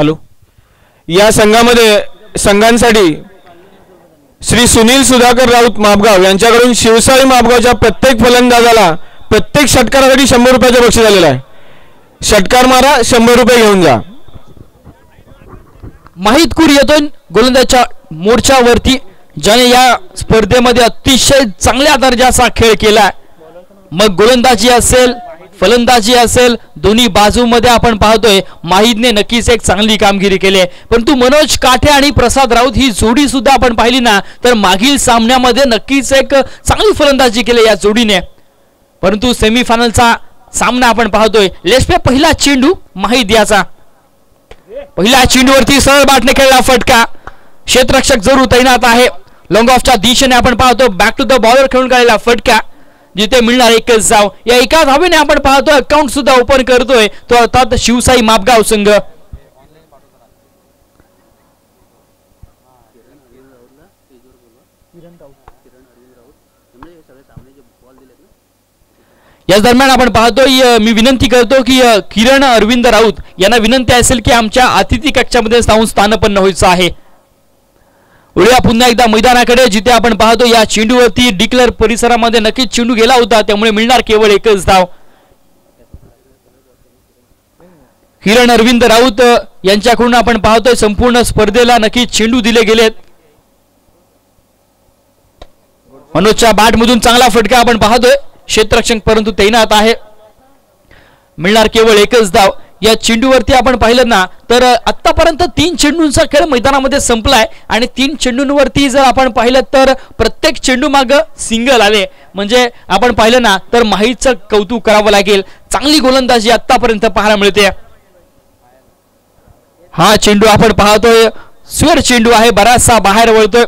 Hello, या संघांसाठी श्री सुनील सुधाकर राऊत मापगाव यांच्याकडून शिवसाई मापगावच्या प्रत्येक फलंदाजाला प्रत्येक षटकारासाठी 100 रुपयाचे बक्षीस आलेलं आहे. षटकार मारा, 100 रुपये घेऊन जा. माहित कुर येतो गोलंदाजाच्या मोर्चावरती, ज्याने या स्पर्धेमध्ये अतिशय चांगल्या दर्जाचा खेळ केला. मग गोलंदाजी असेल फलंदाजी असेल, दोन्ही बाजूमध्ये आपण पाहतोय माहितने नक्कीच एक चांगली कामगिरी केली. परंतु मनोज काठे आणि प्रसाद राऊत ही जोडी सुद्धा आपण पाहिली ना तर मागील सामन्यामध्ये नक्कीच एक चांगली फलंदाजी केली या जोडीने. परंतु सेमीफायनलचा सामना आपण पाहतोय. लेस्पे पहिला चेंडू माहित याचा, पहिल्या चेंडूवरती सरळ बाटने खेळला फटका. क्षेत्ररक्षक जरूर तैनात आहे. लॉंग ऑफच्या दिशेने आपण पाहतो बॅक टू द बॉलर खेळून काढलेला फटका, जिथे मिळणार एकच धाव. या एका धावेने आपण पाहतोय अकाउंट सुद्धा ओपन करतोय तो अर्थात शिवसाई मापगाव संघ. याच दरम्यान आपण पाहतोय, मी विनंती करतो की किरण अरविंद राऊत यांना विनंती असेल की आमच्या अतिथी कक्षामध्ये जाऊन स्थानपन्न व्हायचं आहे. उड्या पुन्हा एकदा मैदानाकडे, जिथे आपण पाहतो या चेंडूवरती डिक्लेअर परिसरामध्ये नक्कीच चेंडू गेला होता, त्यामुळे मिळणार केवळ एकच धाव. किरण अरविंद राऊत यांच्याकडून आपण पाहतोय संपूर्ण स्पर्धेला नक्कीच चेंडू दिले गेलेत. मनोजच्या बॅटमधून चांगला फटका आपण पाहतोय. क्षेत्ररक्षक परंतु तैनात आहे. मिळणार केवळ एकच धाव. या चेंडूवरती आपण पाहिलं ना तर आतापर्यंत 3 चेंडूंचा खेळ मैदानामध्ये संपलाय आणि 3 चेंडूंवरती जर आपण पाहिलं तर प्रत्येक चेंडू माग सिंगल आले. म्हणजे आपण पाहिलं ना तर माहीतचं कौतुक करावं लागेल. चांगली गोलंदाजी आतापर्यंत पाहायला मिळते. हा चेंडू आपण पाहतोय स्वर चेंडू आहे, बराचसा बाहेर वळतोय.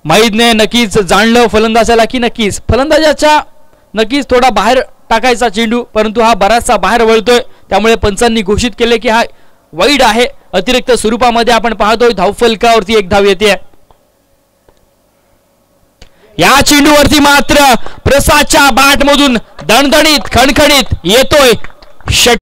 माहीतने नक्कीच जाणलं फलंदाजाला की नक्कीच फलंदाजाच्या नक्कीच थोडा बाहेर टाकायचा चेंडू, परंतु हा बराचसा बाहेर वळतोय. त्यामुळे पंचांनी घोषित केले की हा वाईड आहे. अतिरिक्त स्वरूपामध्ये आपण पाहतोय धावफलकावरती एक धाव येते. या चेंडूवरती मात्र प्रसादच्या बॅटमधून दणदणीत खणखणीत येतोय षट.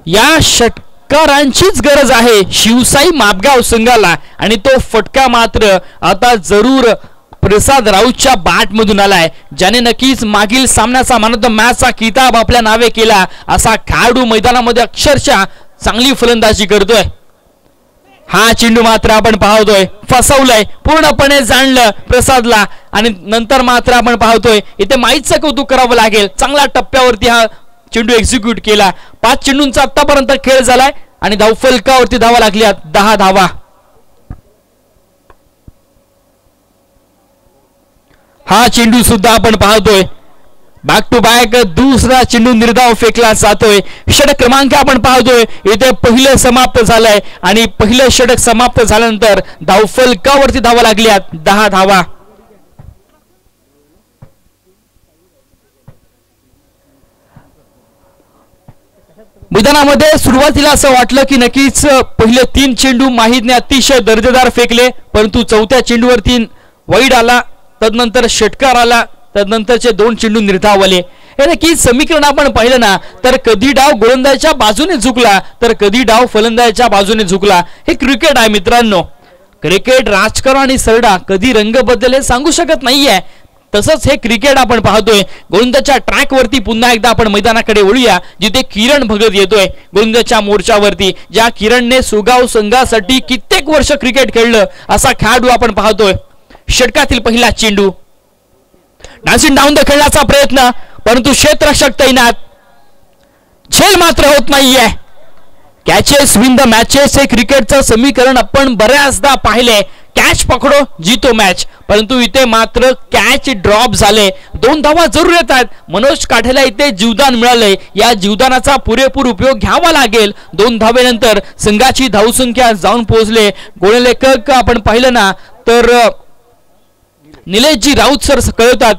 या षटकारांचीच गरज आहे शिवसाई मापगाव संघाला आणि तो फटका मात्र आता जरूर प्रसाद राऊतच्या बॅटमधून आलाय, ज्याने नक्कीच मागील सामन्याचा मॅन ऑफ द मॅचचा किताब आपल्या नावे केला. असा खेळाडू मैदानामध्ये अक्षरशः चांगली फलंदाजी करतोय. हा चेंडू मात्र आपण पाहतोय फसवलंय, पूर्णपणे जाणलं प्रसादला आणि नंतर मात्र आपण पाहतोय इथे माहीतचं कौतुक करावं लागेल. चांगल्या टप्प्यावरती हा चेंडू एक्झिक्यूट केला. 5 चेंडूंचा आतापर्यंत खेळ झालाय आणि धावफलकावरती धावा लागल्यात 10 धावा. हा चेंडू सुद्धा आपण पाहतोय बॅक टू बॅक दुसरा चेंडू निर्धाव फेकला जातोय. षटक क्रमांक आपण पाहतोय इथे पहिलं समाप्त झालंय आणि पहिलं षटक समाप्त झाल्यानंतर धावफलकावरती धावा लागल्यात 10 धावा. मैदानामध्ये सुरुवातीला असं वाटलं की नक्कीच पहिले 3 चेंडू माहीतने अतिशय दर्जेदार फेकले, परंतु चौथ्या चेंडूवरती वाईड आला, तदनंतर षटकार आला, तदनंतरचे 2 चेंडू निर्धाव आले. हे नक्कीच समीकरण आपण पाहिलं ना तर कधी डाव गोलंदाजाच्या बाजूने झुकला तर कधी डाव फलंदाजाच्या बाजूने झुकला. हे क्रिकेट आहे मित्रांनो. क्रिकेट राजकारण आणि सरडा कधी रंग बदलेल सांगू शकत नाहीये. तसंच हे क्रिकेट आपण पाहतोय. गोलंदाजाच्या ट्रॅकवरती पुन्हा एकदा आपण मैदानाकडे वळूया, जिथे किरण भगत येतोय गोलंदाजाच्या मोर्चावरती. ज्या किरणने सुगाव संघासाठी कित्येक वर्ष क्रिकेट खेळलं असा खेळाडू आपण पाहतोय. षटकातील पहिला चेंडू डान्सिंग डाऊन द खेळण्याचा प्रयत्न, परंतु क्षेत्ररक्षक तैनात. झेल मात्र होत नाहीये. कॅचेस विन द मॅचेस हे क्रिकेटचं समीकरण आपण बऱ्याचदा पाहिले. कॅच पकडो जीतो मॅच, परंतु इथे मात्र कॅच ड्रॉप झाले. 2 धावा जरूर येत आहेत. मनोज काठेला इथे जीवदान मिळालंय. या जीवदानाचा पुरेपूर उपयोग घ्यावा लागेल. 2 धावेनंतर संघाची धावसंख्या जाऊन पोहोचले. गोललेखक आपण पाहिलं ना तर निलेशजी राऊत सर कळवतात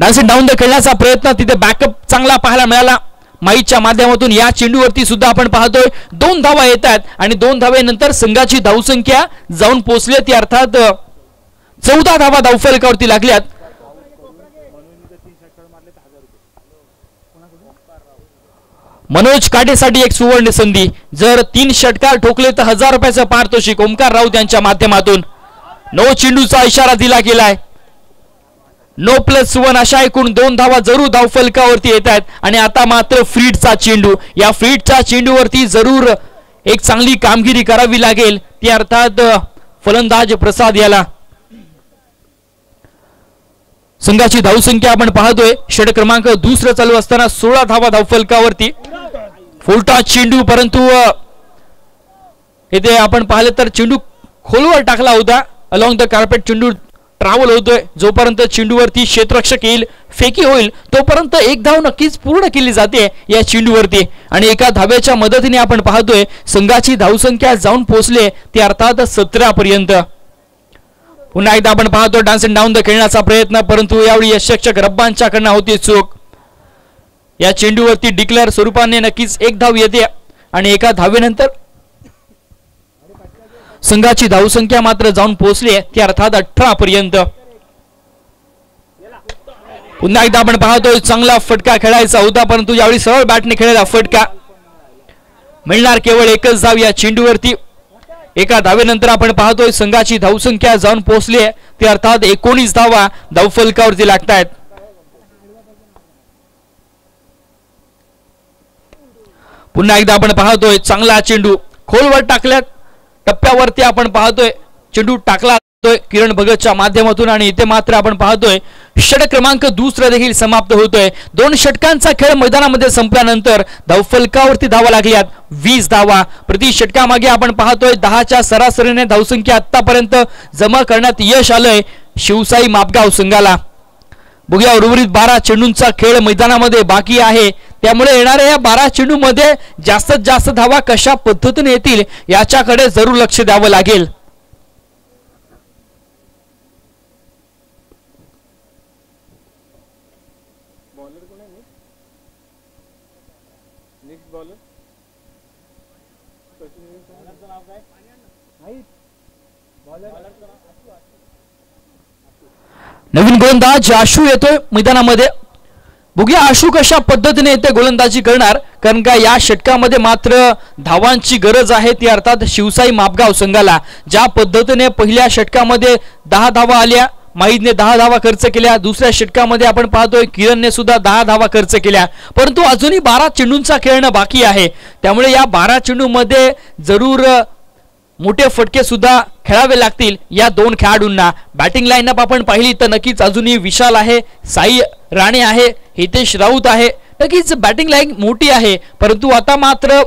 डान्सिंग डाऊन द खेळण्याचा प्रयत्न, तिथे बॅकअप चांगला पाहायला मिळाला माईच्या माध्यमातून. या चेंडूवरती सुद्धा आपण पाहतोय 2 धावा येतात आणि 2 धावेनंतर संघाची धावसंख्या जाऊन पोहोचली ती अर्थात 14 धावा धावफलकावरती लागल्यात. मनोज काटेसाठी एक सुवर्ण संधी, जर 3 षटकार ठोकले तर 1000 रुपयाचं पारितोषिक ओमकार राऊत यांच्या माध्यमातून. नो चेंडूचा इशारा दिला गेलाय. नो +1 अशा एकूण 2 धावा जरूर धावफलकावरती येत आहेत आणि आता मात्र फ्रीडचा चेंडू. या फ्रीडच्या चेंडूवरती जरूर एक चांगली कामगिरी करावी लागेल ती अर्थात फलंदाज प्रसाद याला. संघाची धावसंख्या आपण पाहतोय षटक क्रमांक 2 चालू असताना 16 धावा धावफलकावरती. फुलटॉस चेंडू, परंतु इथे आपण पाहिले तर चेंडू खोलवर टाकला होता. अलॉंग द कार्पेट चेंडू ट्रॅव्हल होतोय. जोपर्यंत चेंडूवरती क्षेत्ररक्षक येईल, फेकी होईल, तोपर्यंत एक धाव नक्कीच पूर्ण केली जाते या चेंडूवरती आणि एका धाव्याच्या मदतीने आपण पाहतोय संघाची धावसंख्या जाऊन पोहोचले ती अर्थात 17 पर्यंत. पुन्हा एकदा आपण पाहतो डान्स अँड डाऊन द खेळण्याचा प्रयत्न, परंतु यावेळी यशक्षक रब्बांच्याकडनं होती चूक. या चेंडूवरती डिक्लेअर स्वरूपाने नक्कीच एक धाव येते आणि एका धावेनंतर संघाची धावसंख्या मात्र जाऊन पोहोचली ती अर्थात 18 पर्यंत. पुन्हा एकदा आपण पाहतोय चांगला फटका खेळायचा होता, परंतु यावेळी सरळ बॅटने खेळलेला फटका. मिळणार केवळ एकच धाव या चेंडूवरती. एका धावेनंतर आपण पाहतोय संघाची धावसंख्या जाऊन पोहोचली ती अर्थात 19 धावा धावफलकावरती लागतायत. पुन्हा एकदा आपण पाहतोय चांगला चेंडू खोलवर टाकल्यात टप्प्यावरती आपण पाहतोय चेंडू टाकला जातोय किरण भगतच्या माध्यमातून आणि इथे मात्र आपण पाहतोय षटक क्रमांक 2 देखील समाप्त होतोय. 2 षटकांचा खेळ मैदानामध्ये संपल्यानंतर धावफलकावरती धावा लागल्यात 20 धावा प्रति षटकामागे. आपण पाहतोय 10च्या सरासरीने धावसंख्या आतापर्यंत जमा करण्यात यश आलंय शिवसाई मापगाव संघाला. बघूया उर्वरित 12 चेंडूंचा खेळ मैदानामध्ये बाकी आहे, त्यामुळे येणाऱ्या या 12 चेंडूमध्ये जास्तीत जास्त धावा कशा पद्धतीने येतील याच्याकडे जरूर लक्ष द्यावं लागेल. नवीन गोलंदाज आशू येतोय मैदानामध्ये. बघूया आशू कशा पद्धतीने येते गोलंदाजी करणार, कारण का या षटकामध्ये मात्र धावांची गरज आहे ती अर्थात शिवसाई मापगाव संघाला. ज्या पद्धतीने पहिल्या षटकामध्ये 10 धावा आल्या, माहीदने 10 धावा खर्च केल्या, दुसऱ्या षटकामध्ये आपण पाहतोय किरणने सुद्धा 10 धावा खर्च केल्या, परंतु अजूनही 12 चेंडूंचा खेळणं बाकी आहे. त्यामुळे या 12 चेंडूमध्ये जरूर मोठे फटके सुद्धा खेळावे लागतील या 2 खेळाडूंना. बॅटिंग लाईनअप आपण पाहिली तर नक्कीच अजूनही विशाल आहे, साई राणे आहे, हितेश राऊत आहे, नक्कीच बॅटिंग लाईन मोठी आहे, परंतु आता मात्र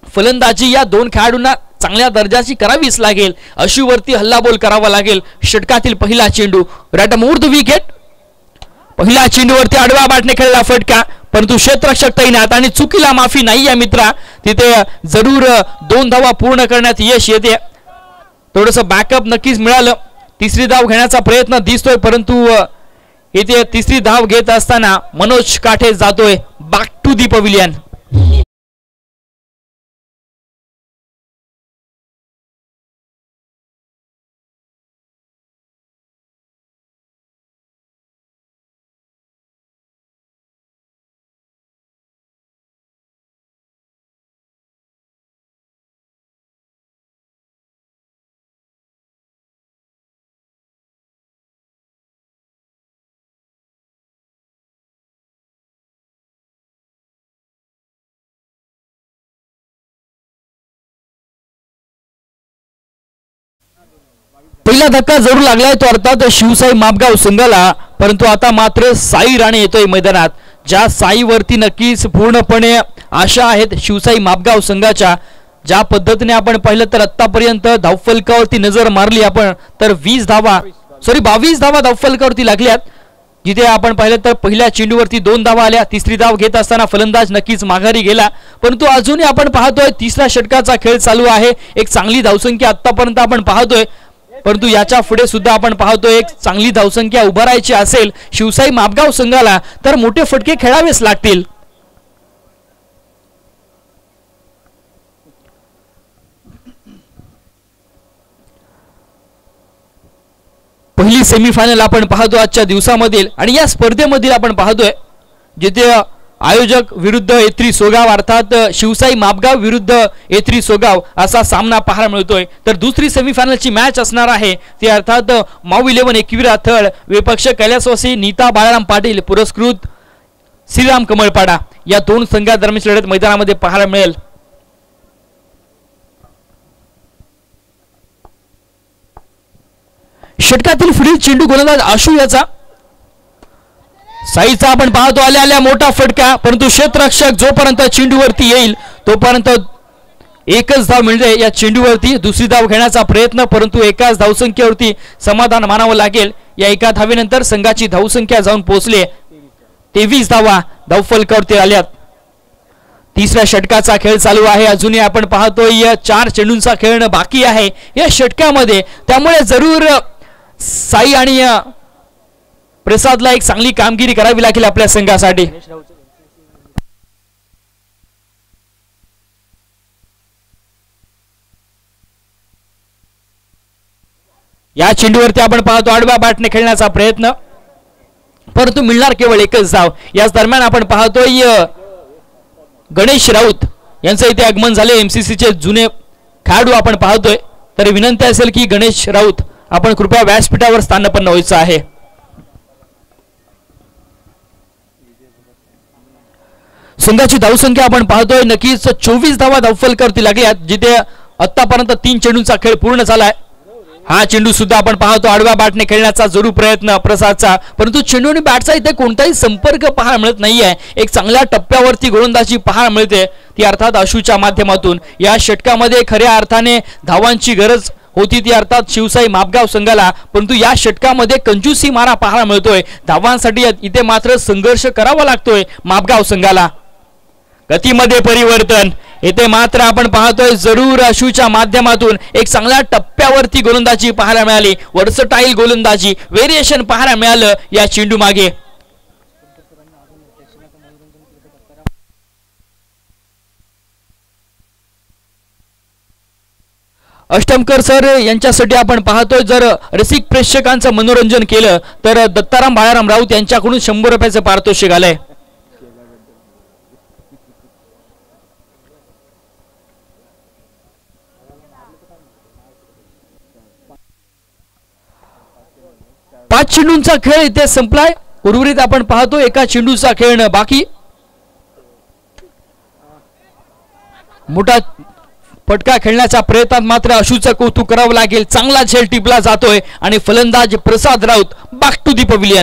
फलंदाजी या 2 खेळाडूंना चांगल्या दर्जाची करावीच लागेल. अशूवरती हल्लाबोल करावा लागेल. षटकातील पहिला चेंडू राईट मोर द विकेट. पहिल्या चेंडूवरती आडव्या बॅटने खेळला फटका, परंतु क्षेत्ररक्षक तैनात आणि चुकीला माफी नाही या मित्रा. तिथे जरूर 2 धावा पूर्ण करण्यात यश येते. थोडस बॅकअप नक्कीच मिळालं. तिसरी धाव घेण्याचा प्रयत्न दिसतोय, परंतु इथे तिसरी धाव घेत असताना मनोज काठे जातोय बॅक टू दी पविलियन. पहिला धक्का जरूर लागलाय तो अर्थात शिवसाई मापगाव संघाला, परंतु आता मात्र साई राणे येतोय मैदानात. ज्या साईवरती नक्कीच पूर्णपणे आशा आहेत शिवसाई मापगाव संघाच्या. ज्या पद्धतीने आपण पाहिलं तर आतापर्यंत धावफलकावरती नजर मारली आपण तर 22 धावा धावफलकावरती लागल्यात. जिथे आपण पाहिलं तर पहिल्या चेंडूवरती 2 धावा आल्या. तिसरी धाव घेत असताना फलंदाज नक्कीच माघारी गेला, परंतु अजूनही आपण पाहतोय तिसऱ्या षटकाचा खेळ चालू आहे. एक चांगली धावसंख्या आतापर्यंत आपण पाहतोय. परंतु याच्या पुढे सुद्धा आपण पाहतोय एक चांगली धावसंख्या उभारायची असेल शिवसाई मापगाव संघाला तर मोठे फटके खेळावेच लागतील. पहिली सेमीफायनल आपण पाहतो आजच्या दिवसामधील आणि या स्पर्धेमधील आपण पाहतोय जिथे आयोजक विरुद्ध ए3 सोगाव अर्थात शिवसाई मापगाव विरुद्ध ए3 सोगाव असा सामना पाहायला मिळतोय. तर दुसरी सेमीफायनलची मॅच असणार आहे ती अर्थात माऊ 11 एकविरा थळ विपक्ष कैलासवासी नीता बाळाराम पाटील पुरस्कृत श्रीराम कमळपाडा या दोन संघादरम्यान लढत मैदानामध्ये पाहायला मिळेल. षटकातील पुढील चेंडू गोलंदाज आशू याचा साईचा आपण पाहतो आल्या मोठा फटका परंतु क्षेत्ररक्षक जोपर्यंत चेंडूवरती येईल तोपर्यंत एकच धाव मिळते. या चेंडूवरती दुसरी धाव घेण्याचा प्रयत्न परंतु एकाच धावसंख्येवरती समाधान मानावं लागेल. या एका धावेनंतर संघाची धावसंख्या जाऊन पोहोचली 23 धावा धावफलकावरती आल्यात. तिसऱ्या षटकाचा खेळ चालू आहे. अजूनही आपण पाहतोय 4 चेंडूंचा खेळणं बाकी आहे या षटकामध्ये. त्यामुळे जरूर साई आणि प्रसादला एक चांगली कामगिरी करावी लागेल आपल्या संघासाठी. या चेंडूवरती आपण पाहतो आडव्या बॅटने खेळण्याचा प्रयत्न परंतु मिळणार केवळ एकच धाव. याच दरम्यान आपण पाहतोय गणेश राऊत यांचं इथे आगमन झाले. एमसीसीचे जुने खेळाडू आपण पाहतोय. तर विनंती असेल की गणेश राऊत आपण कृपया व्यासपीठावर स्थानापन्न व्हायचं आहे. संघाची धावसंख्या आपण पाहतोय नक्कीच 24 धावा धावफलकावरती लागल्यात जिथे आतापर्यंत 3 चेंडूंचा खेळ पूर्ण झालाय. हा चेंडू सुद्धा आपण पाहतो आडव्या बॅटने खेळण्याचा जरूर प्रयत्न प्रसादचा परंतु चेंडू आणि बॅटचा इथे कोणताही संपर्क पाहायला मिळत नाहीये. एक चांगल्या टप्प्यावरती गोलंदाजी पाहायला मिळते ती अर्थात आशूच्या माध्यमातून. या षटकामध्ये खऱ्या अर्थाने धावांची गरज होती ती अर्थात शिवसाई मापगाव संघाला परंतु या षटकामध्ये कंजूसी मारा पाहायला मिळतोय. धावांसाठी इथे मात्र संघर्ष करावा लागतोय मापगाव संघाला. गतीमध्ये परिवर्तन येथे मात्र आपण पाहतोय जरूर आशूच्या माध्यमातून एक चांगल्या टप्प्यावरती गोलंदाजी पाहायला मिळाली. वर्सटाईल गोलंदाजी व्हेरिएशन पाहायला मिळालं या चेंडू मागे. अष्टमकर सर यांच्यासाठी आपण पाहतोय जर रसिक प्रेक्षकांचं मनोरंजन केलं तर दत्ताराम बाळाराम राऊत यांच्याकडून 100 रुपयाचं पारितोषिक आलंय. पाच चेंडूंचा खेळ इथे संपलाय. उर्वरित आपण पाहतो एका चेंडूचा खेळणं बाकी. मोठा फटका खेळण्याच्या प्रयत्नात मात्र आशूचं कौतुक करावं लागेल. चांगला झेल टिपला जातोय आणि फलंदाज Prasad Raut back to the pavilion.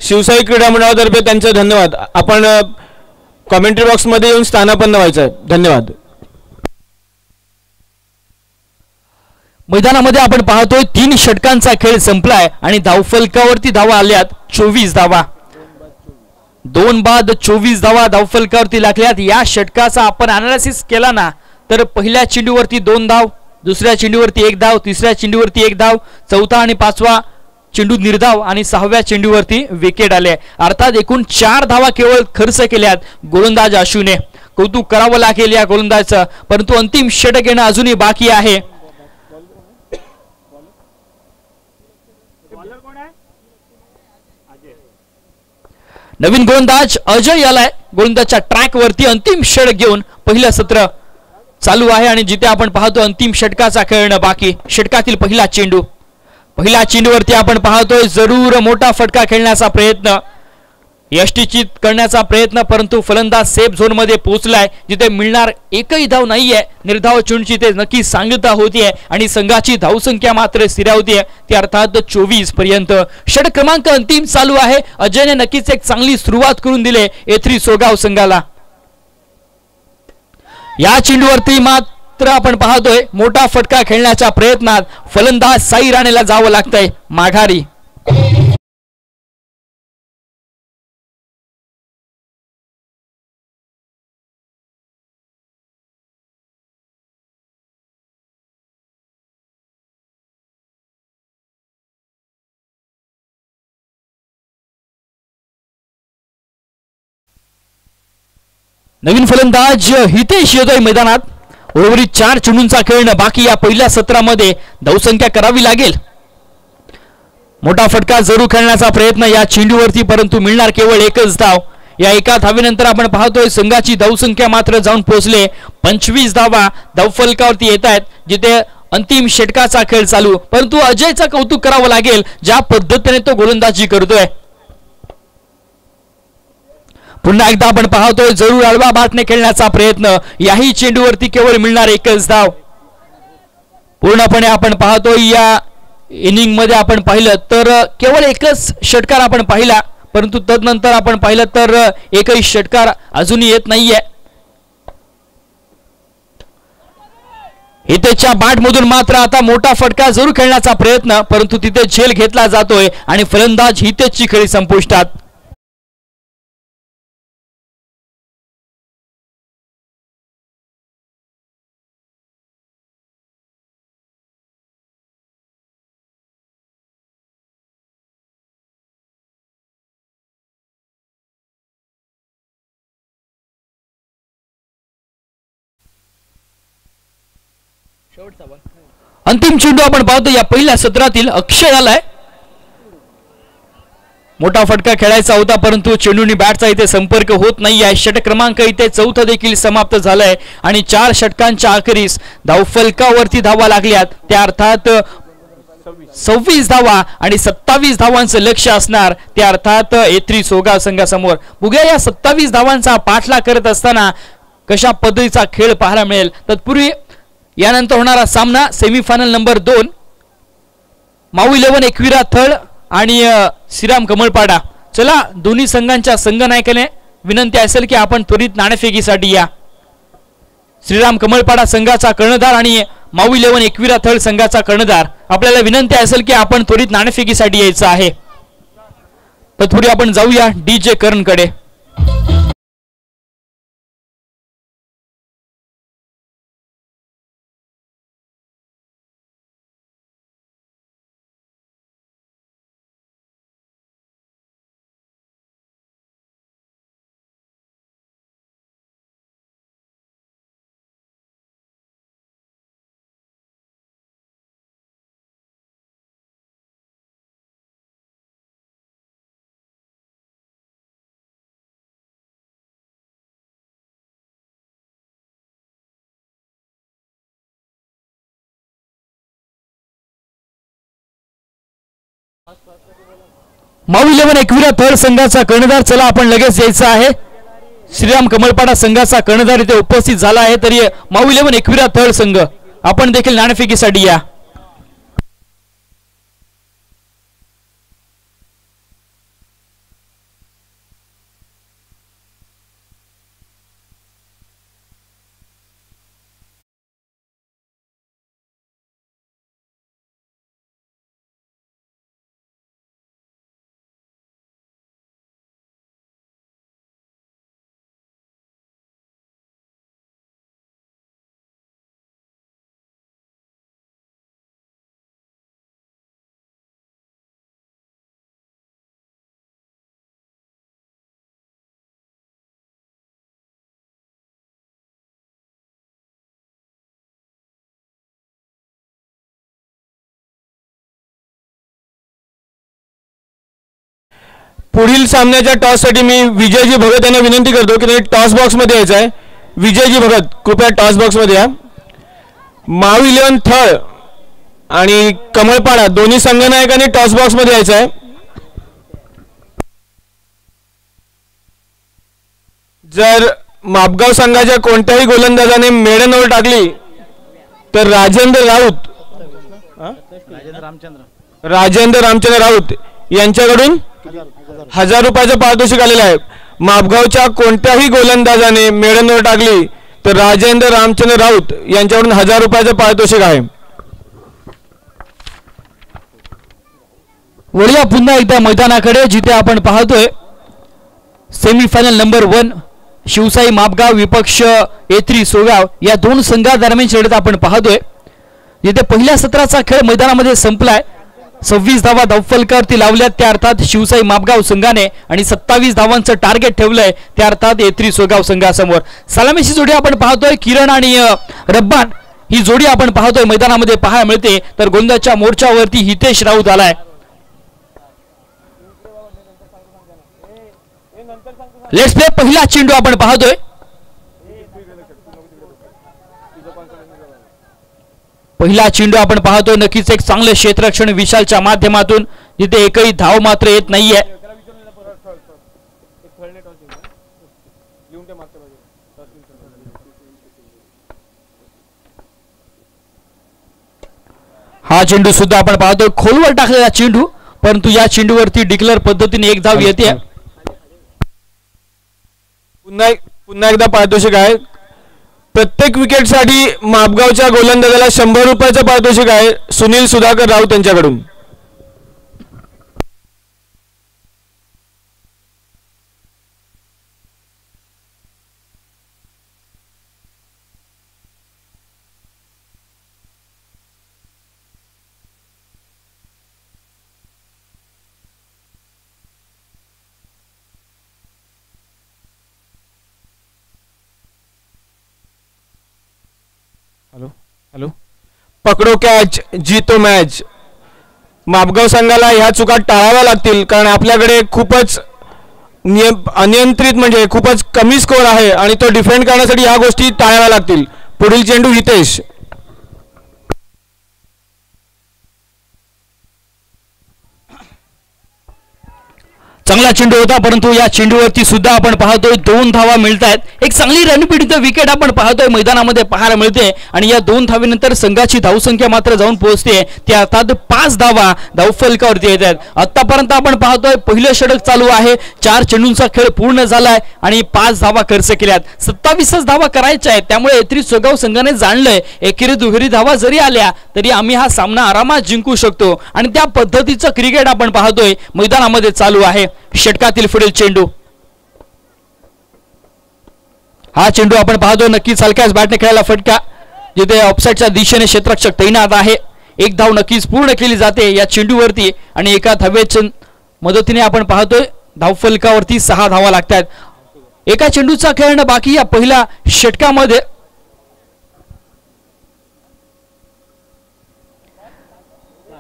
Shivsai क्रीडा मंडळातर्फे त्यांचे धन्यवाद. आपण कॉमेंट्री बॉक्स मध्ये येऊन स्थानापन्न व्हायचं. धन्यवाद. मैदानामध्ये आपण पाहतोय 3 षटकांचा खेळ संपलाय आणि धावफलकावरती धावा आल्यात 24 धावा. 2 बाद 24 धावा धावफलकावरती लागल्यात. या षटकाचा आपण अनालिसिस केला ना तर पहिल्या चेंडूवरती 2 धाव, दुसऱ्या चेंडूवरती 1 धाव, तिसऱ्या चेंडूवरती 1 धाव, चौथा आणि 5वा चेंडू निर्धाव आणि 6व्या चेंडूवरती विकेट आले. अर्थात एकूण 4 धावा केवळ खर्च केल्यात गोलंदाज आशूने. कौतुक करावं लागेल या गोलंदाजाचं परंतु अंतिम षटक येणं अजूनही बाकी आहे. नवीन गोलंदाज अजय आलाय. गोलंदाजच्या ट्रॅक वरती अंतिम षटक घेऊन पहिलं सत्र चालू आहे आणि जिथे आपण पाहतो अंतिम षटकाचा खेळणं बाकी. षटकातील पहिला चेंडू. पहिल्या चेंडूवरती आपण पाहतोय जरूर मोठा फटका खेळण्याचा प्रयत्न यष्टीचित करण्याचा प्रयत्न, परंतु फलंदाज सेफ झोन मध्ये पोहोचलाय जिथे मिळणार एकही धाव नाहीये. निर्धाव चेंडूची ते नक्की सांगता होतीये आणि संघाची धावसंख्या मात्र स्थिरावतीये ती अर्थात 24 पर्यंत. षट क्रमांक अंतिम चालू आहे. अजयने नक्कीच एक चांगली सुरुवात करून दिले ए3 सोगाव संघाला. या चेंडूवरती मात्र आपण पाहतोय मोठा फटका खेळण्याच्या प्रयत्नात फलंदाज साई राणेला जावं लागतंय माघारी. नवीन फलंदाज हितेश येतोय मैदानात. उर्वरित 4 चेंडूंचा खेळणं बाकी या पहिल्या सत्रामध्ये धावसंख्या करावी लागेल. मोठा फटका जरूर खेळण्याचा प्रयत्न या चेंडूवरती, परंतु मिळणार केवळ एकच धाव. या एका धावेनंतर आपण पाहतोय संघाची धावसंख्या मात्र जाऊन पोहोचले 25 धावा धावफलकावरती येत आहेत जिथे अंतिम षटकाचा खेळ चालू. परंतु अजयचं कौतुक करावं लागेल ज्या पद्धतीने तो गोलंदाजी करतोय. पुन्हा एकदा आपण पाहतोय जरूर आडवा बाटने खेळण्याचा प्रयत्न. याही चेंडूवरती केवळ मिळणार एकच धाव. पूर्णपणे आपण पाहतोय या इनिंग मध्ये आपण पाहिलं तर केवळ एकच षटकार आपण पाहिला, परंतु तदनंतर आपण पाहिलं तर एकही षटकार अजूनही येत नाहीये. हितेशच्या बॅटमधून मात्र आता मोठा फटका जरूर खेळण्याचा प्रयत्न, परंतु तिथे झेल घेतला जातोय आणि फलंदाज हितेशची खेळी संपुष्टात. अंतिम चेंडू आपण पाहतो या पहिल्या सत्रातील अक्षय आलाय. मोठा फटका खेळायचा होता, परंतु चेंडूनी बॅटचा इथे संपर्क होत नाहीये. षटक क्रमांक इथे 4 देखील समाप्त झालाय आणि 4 षटकांच्या अखेरीस धावफलकावरती धावा लागल्यात. त्या अर्थात 26 धावा आणि 27 धावांचं लक्ष असणार त्या अर्थात ए3 सोगाव संघासमोर. बघूया या 27 धावांचा पाठलाग करत असताना कशा पद्धतीचा खेळ पाहायला मिळेल. तत्पूर्वी यानंतर होणारा सामना सेमीफायनल नंबर 2 माऊ 11 एकविरा थळ आणि श्रीराम कमळपाडा. चला दोन्ही संघांच्या संघनायकाने विनंती असेल की आपण त्वरित नाणेफेकीसाठी या. श्रीराम कमळपाडा संघाचा कर्णधार आणि माऊ 11 एकविरा थळ संघाचा कर्णधार आपल्याला विनंती असेल की आपण त्वरित नाणेफेकीसाठी यायचं आहे. तत्पूर्वी आपण जाऊया DJ करणकडे. माऊ 11 एकविरा थळ संघाचा कर्णधार चला आपण लगेच यायचं आहे. श्रीराम कमळपाडा संघाचा कर्णधार इथे उपस्थित झाला आहे. तरी माऊ 11 एकविरा थळ संघ आपण देखील नाणेफेकीसाठी या. पुढील सामन्याच्या टॉससाठी मी विजयजी भगत यांना विनंती करतो की टॉस बॉक्स मध्ये यायचं आहे. विजयजी भगत कृपया टॉस बॉक्स मध्ये या. माऊ 11 थळ आणि कमळपाडा दोन्ही संघनायकांनी टॉस बॉक्स मध्ये यायचं आहे. जर मापगाव संघाच्या कोणत्याही गोलंदाजाने मेडन ओव्हर टाकली तर राजेंद्र रामचंद्र राऊत यांच्याकडून 1000 रुपयाचं पारितोषिक आलेलं आहे. मापगावच्या कोणत्याही गोलंदाजाने मेडन ओव्हर टाकली तर राजेंद्र रामचंद्र राऊत यांच्याकडून 1000 रुपयाचं पारितोषिक आहे. वळूया पुन्हा एकदा मैदानाकडे, जिथे आपण पाहतोय सेमीफायनल नंबर 1 शिवसाई मापगाव विपक्ष A3 सोगाव या दोन संघादरम्यान लढत आपण पाहतोय. जिथे पहिल्या सत्राचा खेळ मैदानामध्ये संपलाय. 26 धावा धावफलकावरती लावल्यात, त्या अर्थात शिवसाई मापगाव संघाने, आणि 27 धावांचं टार्गेट ठेवलंय त्या अर्थात A3 सोगाव संघासमोर. सलामीची जोडी आपण पाहतोय किरण आणि रब्बान ही जोडी आपण पाहतोय मैदानामध्ये पाहायला मिळते. तर गोंदाच्या मोर्चावरती हितेश राऊत आलाय. लेट्स प्ले पहिला चेंडू आपण पाहतोय. पहिला चेंडू आपण पाहतोय. नक्कीच एक चांगलं क्षेत्ररक्षण विशालच्या माध्यमातून, जिथे एकही धाव मात्र येत नाहीये. हा चेंडू सुद्धा आपण पाहतोय खोलवर टाकलेला चेंडू, परंतु या चेंडूवरती डिक्लेअर पद्धतीने एक धाव येते. पुन्हा एकदा पारितोषिक आहे. प्रत्येक विकेटसाठी मापगावच्या गोलंदाजाला 100 रुपयाचं पारितोषिक आहे सुनील सुधाकर राऊत यांच्याकडून. हॅलो, पकडो कॅच जीतो मॅच. मापगाव संघाला ह्या चुका टाळाव्या लागतील, कारण आपल्याकडे खूपच अनियंत्रित म्हणजे खूपच कमी स्कोर आहे आणि तो डिफेंड करण्यासाठी ह्या गोष्टी टाळाव्या लागतील. पुढील चेंडू हितेश. चांगला चेंडू होता, परंतु या चेंडूवरती सुद्धा आपण पाहतोय 2 धावा मिळत आहेत. एक चांगली रणपीडित विकेट आपण पाहतोय मैदानामध्ये पाहायला मिळते, आणि या 2 धावेनंतर संघाची धावसंख्या मात्र जाऊन पोहोचते त्या अर्थात 5 धावा धावफलकावरती येत आहेत. आतापर्यंत आपण पाहतोय पहिलं षटक चालू आहे. 4 चेंडूंचा खेळ पूर्ण झालाय आणि 5 धावा खर्च केल्यात. 27 धावा करायच्या आहेत, त्यामुळे A3 सोगाव संघाने जाणलंय एकेरी दुहेरी धावा जरी आल्या तरी आम्ही हा सामना आरामात जिंकू शकतो, आणि त्या पद्धतीचं क्रिकेट आपण पाहतोय मैदानामध्ये चालू आहे. षटकातील पुढील चेंडू. हा चेंडू आपण पाहतो नक्कीच हलक्याच बॅटने खेळायला फटका, जिथे ऑफसाईडच्या दिशेने क्षेत्ररक्षक तैनात आहे. एक धाव नक्कीच पूर्ण केली जाते या चेंडूवरती, आणि एका धावेच्या मदतीने आपण पाहतोय धावफलकावरती 6 धावा लागतात. एका चेंडूचा खेळणं बाकी या पहिल्या षटकामध्ये.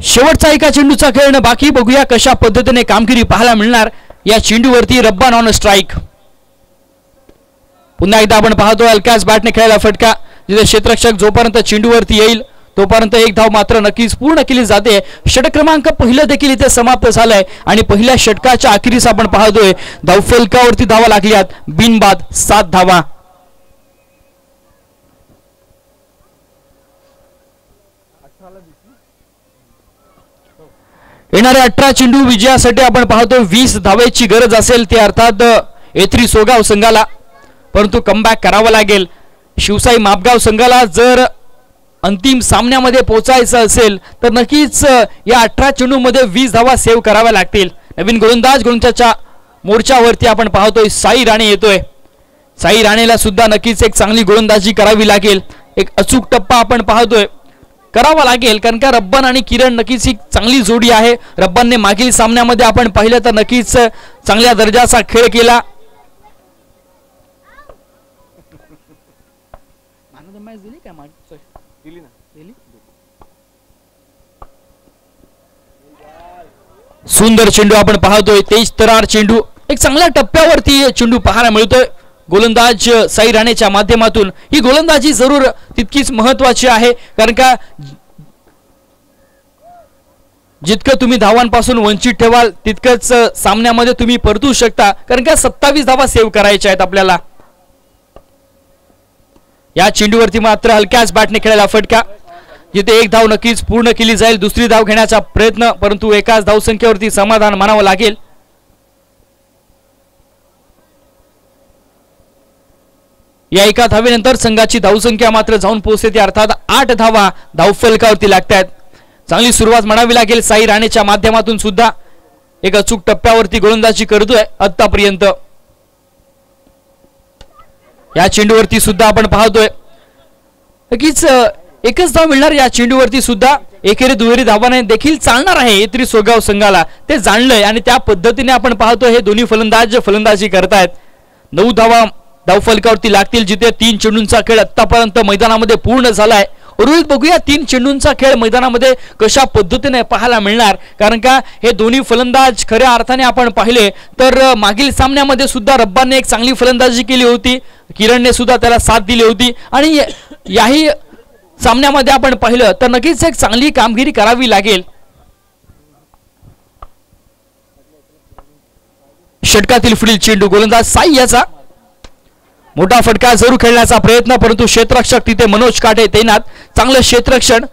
शेवटचा एका चेंडूचा खेळणं बाकी. बघूया कशा पद्धतीने कामगिरी पाहायला मिळणार या चेंडूवरती. रब्बान ऑन स्ट्राईक. पुन्हा एकदा आपण पाहतोय हलक्याच बॅटने खेळायला फटका, जिथे क्षेत्ररक्षक जोपर्यंत चेंडूवरती येईल तोपर्यंत एक धाव मात्र नक्कीच पूर्ण केली जाते. षटक क्रमांक पहिलं देखील इथे समाप्त झालंय, आणि पहिल्या षटकाच्या अखेरीस आपण पाहतोय धावफलकावरती धावा लागल्यात बिनबाद 7 धावा. येणाऱ्या 18 चेंडू विजयासाठी आपण पाहतो 20 धावेची गरज असेल, ते अर्थात A3 सोगाव संघाला, परंतु कमबॅक करावा लागेल. शिवसाई मापगाव संघाला जर अंतिम सामन्यामध्ये पोहोचायचं असेल तर नक्कीच या 18 चेंडूमध्ये 20 धावा सेव्ह कराव्या लागतील. नवीन गोलंदाज गोलंदाजाच्या मोर्चावरती आपण पाहतोय साई राणे येतोय. साई राणेला सुद्धा नक्कीच एक चांगली गोलंदाजी करावी लागेल. एक अचूक टप्पा आपण पाहतोय करावा लागेल, कारण का रब्बान आणि किरण नक्कीच एक चांगली जोडी आहे. रब्बानने मागील सामन्यामध्ये आपण पाहिलं तर नक्कीच चांगल्या दर्जाचा खेळ केला. सुंदर चेंडू आपण पाहतोय, तेज तरार चेंडू. एक चांगल्या टप्प्यावरती चेंडू पाहायला मिळतोय गोलंदाज साई राणेच्या माध्यमातून. ही गोलंदाजी जरूर तितकीच महत्वाची आहे, कारण का जितकं तुम्ही धावांपासून वंचित ठेवाल तितकंच सामन्यामध्ये तुम्ही परतू शकता, कारण का 27 धावा सेव्ह करायच्या आहेत आपल्याला. या चेंडूवरती मात्र हलक्याच बॅटने खेळायला फटका, जिथे एक धाव नक्कीच पूर्ण केली जाईल. दुसरी धाव घेण्याचा प्रयत्न, परंतु एकाच धावसंख्येवरती समाधान मानावं लागेल. या एका धावेनंतर संघाची धावसंख्या मात्र जाऊन पोहोचते, अर्थात 8 धावा धावफलकावरती लागतात. चांगली सुरुवात म्हणावी लागेल. साई राणेच्या माध्यमातून सुद्धा एक अचूक टप्प्यावरती गोलंदाजी करतोय आतापर्यंत. या चेंडूवरती सुद्धा आपण पाहतोय नक्कीच एकच धाव मिळणार. या चेंडूवरती सुद्धा एकेरी दुहेरी धावाने देखील चालणार आहे एत्री सोगाव संघाला, ते जाणलंय आणि त्या पद्धतीने आपण पाहतोय हे दोन्ही फलंदाज फलंदाजी करतायत. 9 धावा धावफलकावरती लागतील, जिथे 3 चेंडूंचा खेळ आतापर्यंत मैदानामध्ये पूर्ण झालाय. उर्वरित बघूया 3 चेंडूंचा खेळ मैदानामध्ये कशा पद्धतीने पाहायला मिळणार, कारण का हे दोन्ही फलंदाज खऱ्या अर्थाने आपण पाहिले तर मागील सामन्यामध्ये सुद्धा रब्बाने एक चांगली फलंदाजी केली होती, किरणने सुद्धा त्याला साथ दिली होती आणि याही सामन्यामध्ये आपण पाहिलं तर नक्कीच एक चांगली कामगिरी करावी लागेल. षटकातील पुढील चेंडू गोलंदाज साई याचा मोठा फटका जरूर खेळण्याचा प्रयत्न, परंतु क्षेत्ररक्षक तिथे मनोज काटे तैनात. चांगलं क्षेत्ररक्षण,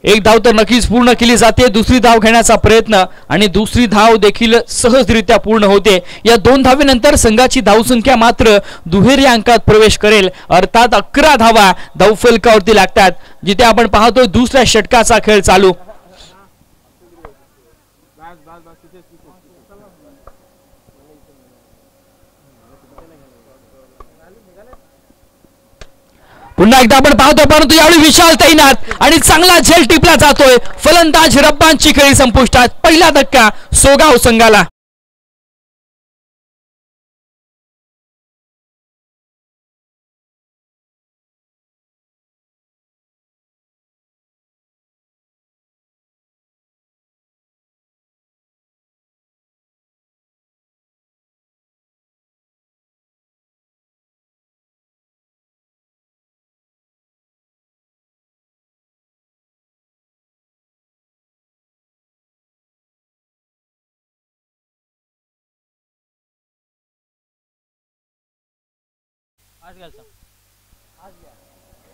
एक धाव तर नक्कीच पूर्ण केली जाते. दुसरी धाव घेण्याचा प्रयत्न आणि दुसरी धाव देखील सहजरित्या पूर्ण होते. या 2 धावेनंतर संघाची धावसंख्या मात्र दुहेरी अंकात प्रवेश करेल, अर्थात 11 धावा धावफलकावरती लागतात, जिथे आपण पाहतोय दुसऱ्या षटकाचा खेळ चालू. पुन्हा एकदा आपण पाहतो, परंतु यावेळी विशाल तैनात आणि चांगला झेल टिपला जातोय. फलंदाज रब्बांची खेळी संपुष्टात. पहिला धक्का सोगाव संघाला.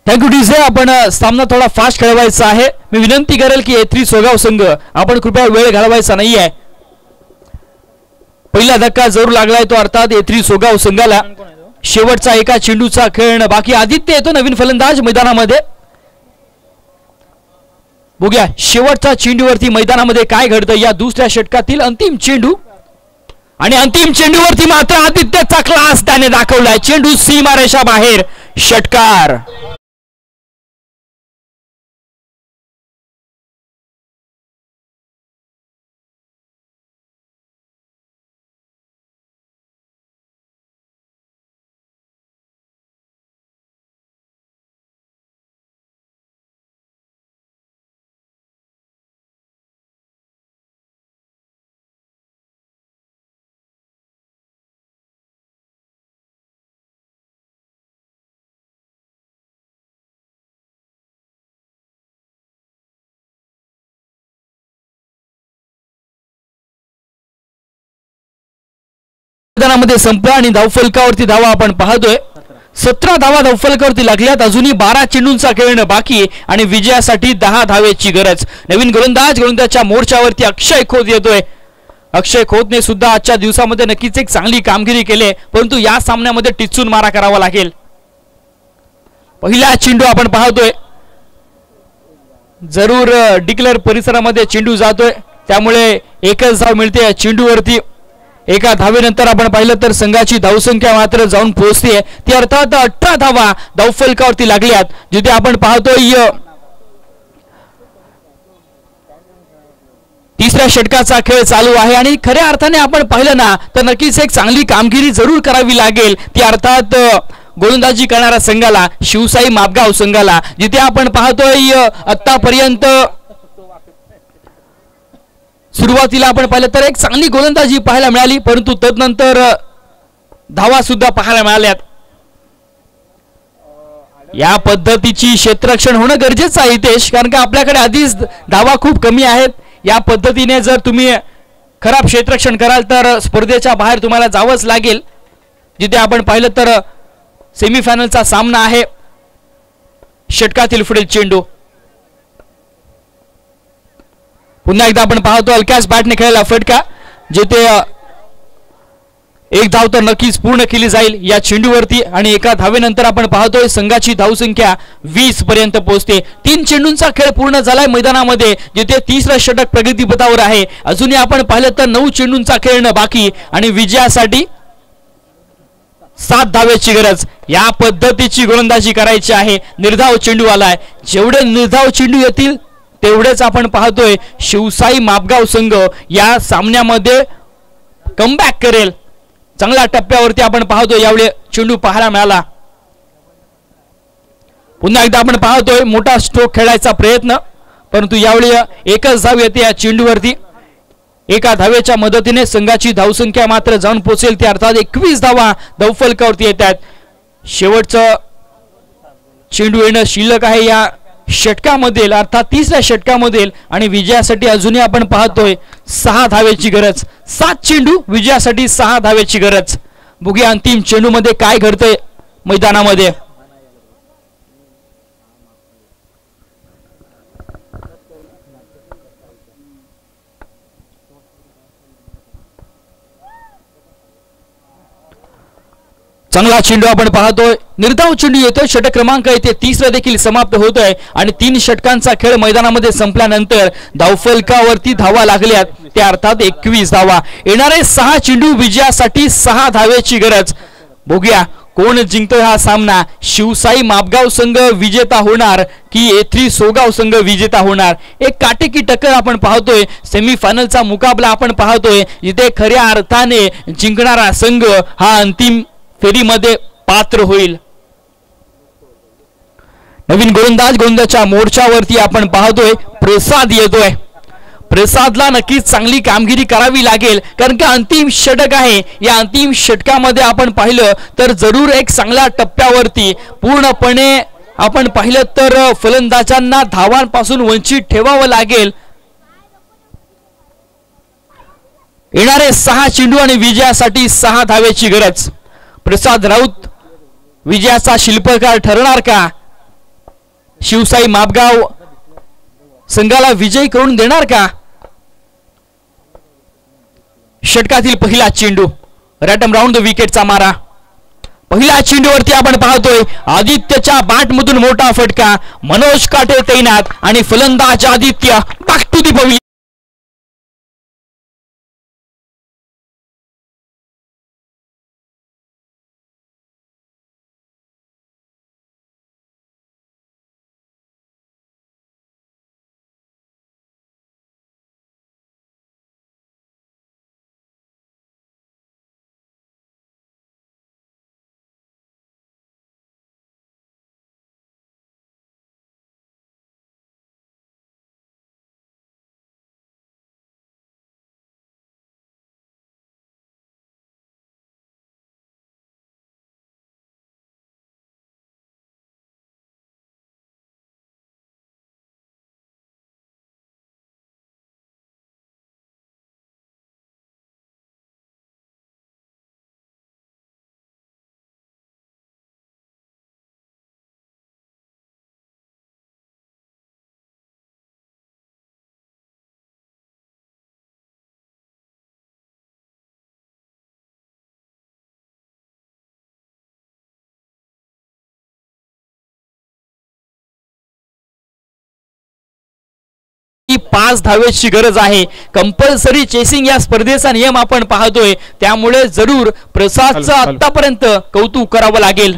Thank you DJ. आपण सामना थोडा फास्ट खेळवायचा आहे. मी विनंती करेल की एत्री सोगाव संघ आपण कृपया वेळ घालवायचा नाहीये. पहिला धक्का जरूर लागलाय तो अर्थात एत्री सोगाव संघाला. शेवटचा एका चेंडूचा खेळ बाकी. आदित्य येतो नवीन फलंदाज मैदानामध्ये. बघूया शेवटच्या चेंडूवरती मैदानामध्ये काय घडतं. या दुसऱ्या षटकातील अंतिम चेंडू आणि अंतिम चेंडूवरती मात्र आदित्यचा क्लास त्याने दाखवलाय. चेंडू सीमारेषा बाहेर, षटकार. मैदानामध्ये संपला आणि धावफलकावरती धावा आपण पाहतोय 17 धावा धावफलकावरती लागल्यात. अजूनही 12 चेंडूंचा खेळ बाकी आणि विजयासाठी 10 धावेची गरज. नवीन गोलंदाजच्या मोर्चावरती अक्षय खोत येतोय. अक्षय खोतने सुद्धा आजच्या दिवसामध्ये नक्कीच एक चांगली कामगिरी केली, परंतु या सामन्यामध्ये टिचून मारा करावा लागेल. पहिला चेंडू आपण पाहतोय जरूर डिक्लेअर परिसरामध्ये चेंडू जातोय, त्यामुळे एकच धाव मिळते चेंडूवरती. एका धावेनंतर आपण पाहिलं तर संघाची धावसंख्या मात्र जाऊन पोहोचते ती अर्थात 18 धावा धावफलकावरती लागल्यात, जिथे आपण पाहतोय तिसऱ्या षटकाचा खेळ चालू आहे. आणि खऱ्या अर्थाने आपण पाहिलं ना तर नक्कीच एक चांगली कामगिरी जरूर करावी लागेल ती अर्थात गोलंदाजी करणाऱ्या संघाला, शिवसाई मापगाव संघाला, जिथे आपण पाहतोय आतापर्यंत सुरुवातीला आपण पाहिलं तर एक चांगली गोलंदाजी पाहायला मिळाली, परंतु तदनंतर धावा सुद्धा पाहायला मिळाल्यात. या पद्धतीची क्षेत्ररक्षण होणं गरजेचं आहे हितेश, कारण का आपल्याकडे आधीच धावा खूप कमी आहेत. या पद्धतीने जर तुम्ही खराब क्षेत्ररक्षण कराल तर स्पर्धेच्या बाहेर तुम्हाला जावंच लागेल. जिथे आपण पाहिलं तर सेमीफायनलचा सामना आहे षटकातील पुढील चेंडू पुन्हा एकदा आपण पाहतो हलक्याच बॅटने खेळला फटका जेथे एक धाव तर नक्कीच पूर्ण केली जाईल या चेंडूवरती आणि एका धावेनंतर आपण पाहतोय संघाची धावसंख्या 20 पर्यंत पोहोचते. 3 चेंडूंचा खेळ पूर्ण झालाय मैदानामध्ये जिथे तिसरं षटक प्रगतीपथावर आहे. अजूनही आपण पाहिलं तर 9 चेंडूंचा खेळणं बाकी आणि विजयासाठी 7 धावेची गरज. या पद्धतीची गोलंदाजी करायची आहे. निर्धाव चेंडू आलाय. जेवढे निर्धाव चेंडू येतील तेवढेच आपण पाहतोय शिवसाई मापगाव संघ या सामन्यामध्ये कमबॅक करेल. चांगल्या टप्प्यावरती आपण पाहतोय यावेळी चेंडू पाहायला मिळाला. पुन्हा एकदा आपण पाहतोय मोठा स्ट्रोक खेळायचा प्रयत्न परंतु यावेळी एकच धाव येते या चेंडूवरती. एका धावेच्या मदतीने संघाची धावसंख्या मात्र जाऊन पोहोचेल ते अर्थात 21 धावा धावफलकावरती येतात. शेवटचं चेंडू येणं शिल्लक आहे या षटकामधील अर्थात तिसऱ्या षटकामधील आणि विजयासाठी अजूनही आपण पाहतोय 6 धावेची गरज. 7 चेंडू विजयासाठी 6 धावेची गरज. बघूया अंतिम चेंडू मध्ये काय घडतंय मैदानामध्ये. चांगला चेंडू आपण पाहतोय. निर्धाव चेंडू येतोय. षटक क्रमांक येथे तिसरा देखील समाप्त होतोय आणि 3 षटकांचा खेळ मैदानामध्ये संपल्यानंतर धावफलकावरती धावा लागल्यात त्या अर्थात 21 धावा. येणारे 6 चेंडू विजयासाठी 6 धावेची गरज. बघूया कोण जिंकतोय हा सामना. शिवसाई मापगाव संघ विजेता होणार की A3 सोगाव संघ विजेता होणार. एक काटेकी टक्कर आपण पाहतोय. सेमीफायनलचा मुकाबला आपण पाहतोय जिथे खऱ्या अर्थाने जिंकणारा संघ हा अंतिम फेरीमध्ये पात्र होईल. नवीन गोलंदाजच्या मोर्चावरती आपण पाहतोय प्रसाद येतोय. प्रसादला नक्कीच चांगली कामगिरी करावी लागेल कारण की अंतिम षटक आहे. या अंतिम षटकामध्ये आपण पाहिलं तर जरूर एक चांगल्या टप्प्यावरती पूर्णपणे आपण पाहिलं तर फलंदाजांना धावांपासून वंचित ठेवावं लागेल. येणारे 6 चेंडू आणि विजयासाठी 6 धावेची गरज. प्रसाद राऊत विजयाचा शिल्पकार ठरणार का. शिवसाई मापगाव संघाला विजयी करून देणार का. षटकातील पहिला चेंडू रॅटम राऊंड द विकेटचा मारा. पहिल्या चेंडूवरती आपण पाहतोय आदित्यच्या बॅटमधून मोठा फटका. मनोज काटे तैनात आणि फलंदाज Aditya back to the pavilion. की 5 धावेची गरज आहे. कंपल्सरी चेसिंग या स्पर्धेचा नियम आपण पाहतोय त्यामुळे जरूर प्रसादचं आतापर्यंत कौतुक करावं लागेल.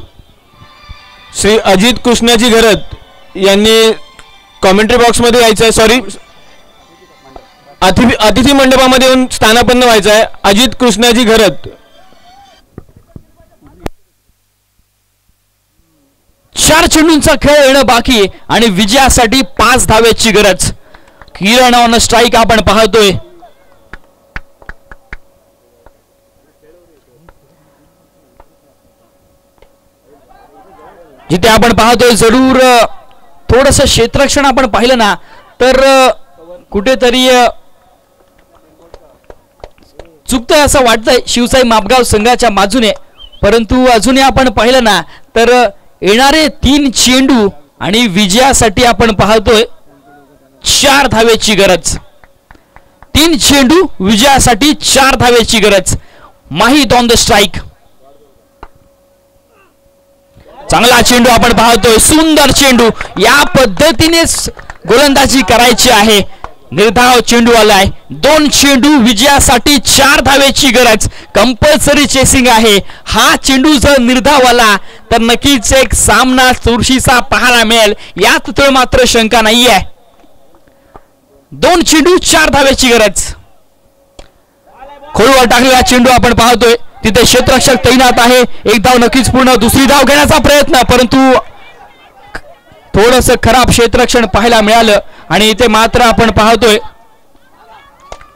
श्री अजित कृष्णाजी घरत यांनी कॉमेंट्री बॉक्स मध्ये यायचं आहे. सॉरी अतिथी मंडपामध्ये येऊन स्थानापन्न व्हायचं आहे. अजित कृष्णाजी घरत. 4 चेंडूंचा खेळ येणं बाकी आणि विजयासाठी 5 धावेची गरज. किरण ऑन स्ट्राइक आपण पाहतोय. जिथे आपण पाहतोय जरूर थोडस क्षेत्ररक्षण आपण पाहिलं ना तर कुठेतरी चुकतंय असं वाटतंय शिवसाई मापगाव संघाच्या बाजूने. परंतु अजूनही आपण पाहिलं ना तर येणारे 3 चेंडू आणि विजयासाठी आपण पाहतोय 4 धावेची गरज. 3 चेंडू विजयासाठी 4 धावेची गरज. माहीत ऑन द स्ट्राइक. चांगला चेंडू आपण पाहतोय. सुंदर चेंडू. या पद्धतीने गोलंदाजी करायची आहे. निर्धाव चेंडू आलाय. 2 चेंडू विजयासाठी 4 धावेची गरज. कंपल्सरी चेसिंग आहे. हा चेंडू जर निर्धाव आला तर नक्कीच एक सामना चुरशीचा पाहायला मिळेल यात तर मात्र शंका नाहीये. 2 चेंडू 4 धावेची गरज. खोलवर टाकलेला चेंडू आपण पाहतोय. तिथे क्षेत्ररक्षक तैनात आहे. एक धाव नक्कीच पूर्ण. दुसरी धाव घेण्याचा प्रयत्न परंतु थोडंसं खराब क्षेत्ररक्षण पाहायला मिळालं आणि इथे मात्र आपण पाहतोय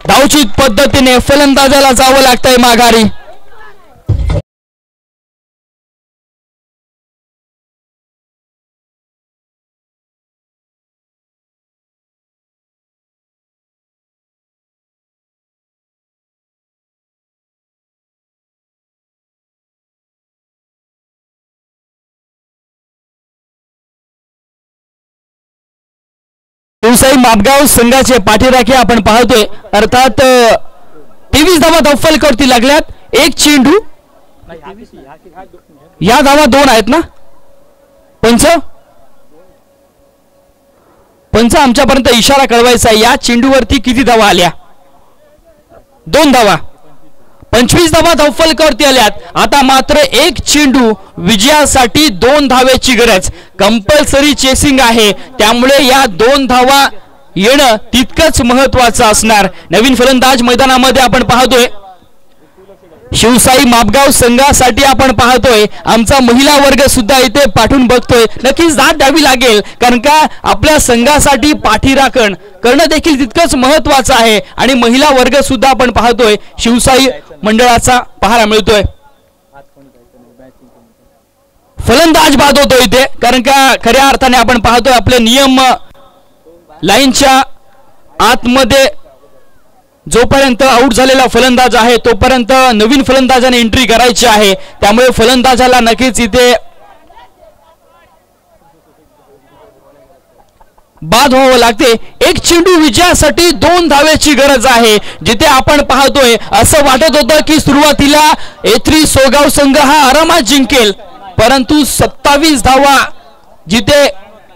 धावचित पद्धतीने फलंदाजाला जावं लागतंय माघारी. शिवसाई मापगाव संघाचे पाठीराखे आपण पाहतोय. अर्थात 23 धावा धावफलकावरती लागल्यात. 1 चेंडू. या धावा 2 आहेत ना. पंच आमच्यापर्यंत इशारा कळवायचा आहे. या चेंडूवरती किती धावा आल्या? 2 धावा. 25 धावा धावफलकावरती आल्यात. आता मात्र 1 चेंडू विजयासाठी 2 धावेची गरज. कंपल्सरी चेसिंग आहे त्यामुळे या 2 धावा येणं तितकंच महत्वाचं असणार. नवीन फलंदाज मैदानामध्ये आपण पाहतोय. शिवसाई मापगाव संघासाठी आपण पाहतोय. आमचा महिला वर्ग सुद्धा इथे पाठवून बघतोय. नक्कीच दाद द्यावी लागेल कारण का आपल्या संघासाठी पाठीराखण करणं देखील तितकंच महत्वाचं आहे आणि महिला वर्ग सुद्धा आपण पाहतोय शिवसाई मंडळाचा पाहायला मिळतोय. फलंदाज बाद होतो इथे कारण का खऱ्या अर्थाने आपण पाहतोय आपले नियम लाईनच्या आतमध्ये जोपर्यंत आउट झालेला फलंदाज आहे तोपर्यंत नवीन फलंदाजाने एंट्री करायची आहे. त्यामुळे फलंदाजाला नक्कीच इथे बाद व्हावं लागते. 1 चेंडू विजयासाठी 2 धावेची गरज आहे. जिथे आपण पाहतोय असं वाटत होतं की सुरुवातीला A3 सोगाव संघ हा आरामात जिंकेल परंतु 27 धावा जिथे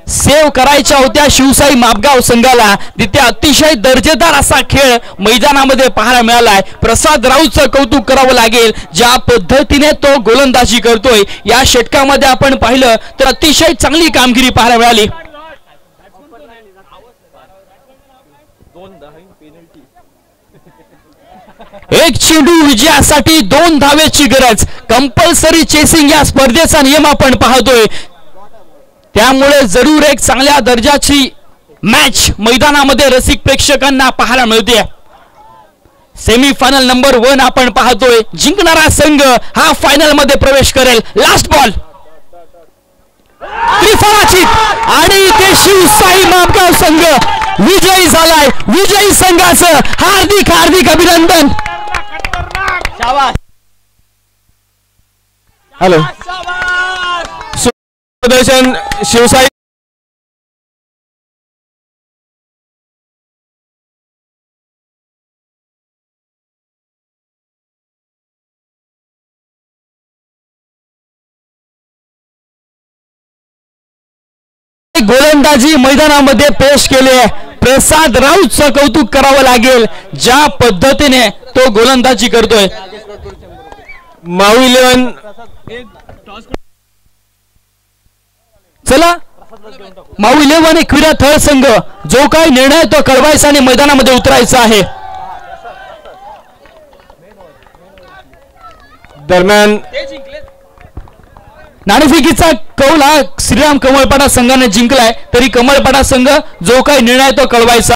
सेव्ह करायच्या होत्या शिवसाई मापगाव संघाला तिथे अतिशय दर्जेदार असा खेळ मैदानामध्ये पाहायला मिळालाय. प्रसाद राऊतचं कौतुक करावं लागेल ज्या पद्धतीने तो गोलंदाजी करतोय. या षटकामध्ये आपण पाहिलं तर अतिशय चांगली कामगिरी पाहायला मिळाली. एक चेंडू विजयासाठी 2 धावेची गरज. कंपल्सरी चेसिंग या स्पर्धेचा नियम आपण पाहतोय त्यामुळे जरूर एक चांगल्या दर्जाची मॅच मैदानामध्ये रसिक प्रेक्षकांना पाहायला मिळते. सेमीफायनल नंबर 1 आपण पाहतोय. जिंकणारा संघ हा फायनल मध्ये प्रवेश करेल. लास्ट बॉल त्रिफळाची आणि इथे शिवसाई मापगाव संघ विजयी झालाय. विजयी संघाचं हार्दिक हार्दिक अभिनंदन. हॅलो प्रदर्शन शिवसाई गोलंदाजी मैदानामध्ये पेश केले. प्रसाद राऊतचं कौतुक करावं लागेल ज्या पद्धतीने तो गोलंदाजी करतोय. माऊ 11 चला माऊ 11 एकविरा थळ संघ जो काही निर्णय तो कळवायचा आणि मैदानामध्ये उतरायचा आहे. दरम्यान नाणेफेकीचा कौल हा श्रीराम कमळपाडा संघाने जिंकलाय तरी कमळपाडा संघ जो काही निर्णय तो कळवायचा